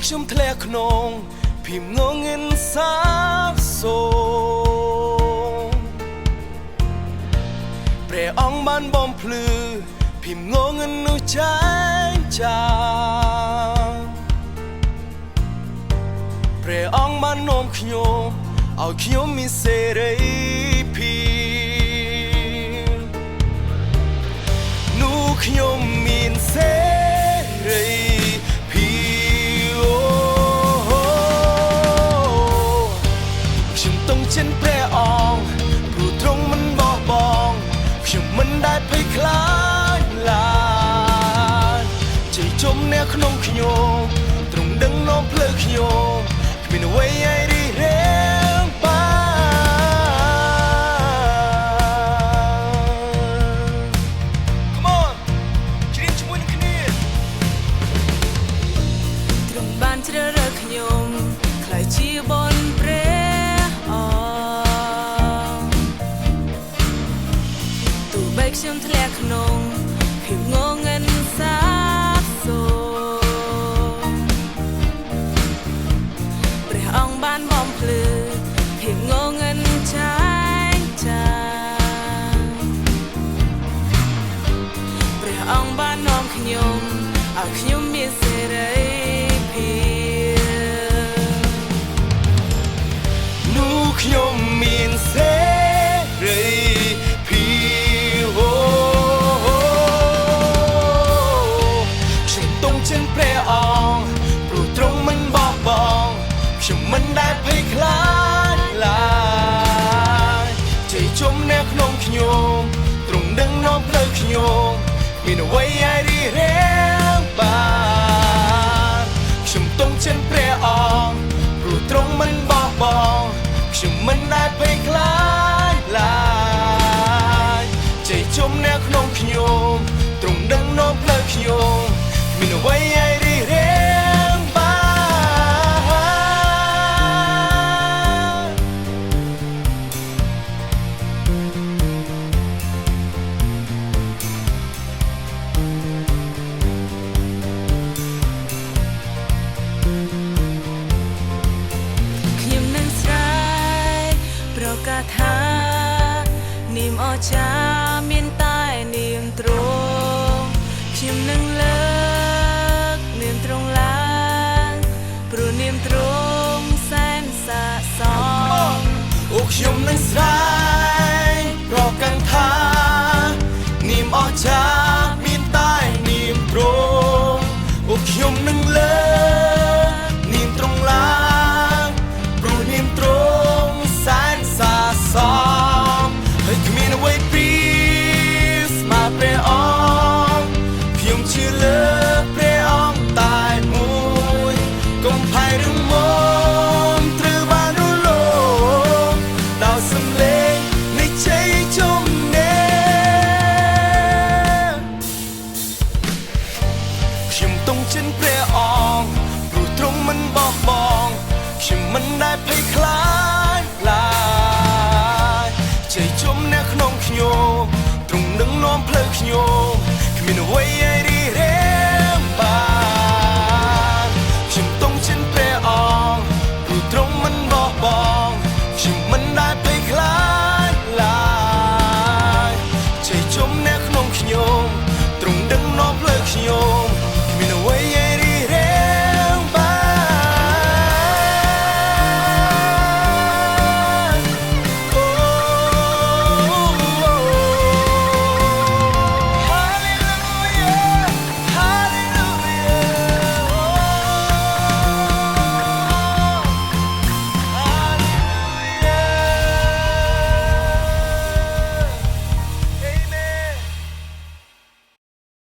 ខ្ញុំធ្លាក់ក្នុងភាពងងឹតសាបសូន្យព្រះអង្គបានបំភ្លឺភាពងងឹតនោះចែងចាព្រះអង្គបាននាំខ្ញុំឲ្យខ្ញុំមានសេរីភាពនោះខ្ញុំមានសេរីចិនព្រះអង្គព្រោះទ្រង់មិនបោះបង់ខ្ញុំមិនដែលភ័យខ្លាចឡើយជ័យជុំអ្នកក្នុងខ្ញុំទ្រង់ដឹងនាំផ្លូវខ្ញុំគ្មានអ្វីឲ្យរីរាំងបាន Come on ច្រៀងជាមួយនឹងគ្នាទ្រង់បានជ្រើសរើសខ្ញុំខ្លាចជាបុណ្យព្រះខ្ញុំធ្លាក់ក្នុងភាពងងឹតសាបសូន្យព្រះអង្គបានបំភ្លឺភាពងងឹតចែងចាព្រះអង្គបាននាំខ្ញុំឲ្យខ្ញុំមានសេរីភាពនោះខ្ញុំមានសេរីព្រះអង្គព្រោះទ្រង់មិនបោះបង់ខ្ញុំមិនដែលភ័យខ្លាចឡើយជ័យជុំអ្នកក្នុងខ្ញុំទ្រង់ដឹងនាំផ្លូវខ្ញុំមានអ្វីឲ្យរីរាំងបានខ្ញុំទង់ចិនព្រះអង្គព្រោះទ្រង់មិនបោះបង់ខ្ញុំមិនដែលភ័យខ្លាចឡើយជ័យជុំអ្នកក្នុងខ្ញុំទ្រង់ដឹងនាំផ្លូវខ្ញុំមានអ្វីឲ្យរីរាំងបានខ្ញុំនឹងស្រែកប្រកាសថានាមអស្ចារ្យមានតែនាមទ្រង់ខ្ញុំនឹងលើកនាមទ្រង់ឡើងព្រោះនាមទ្រង់សែនស័ក្តិសមអូខ្ញុំនឹងស្រែ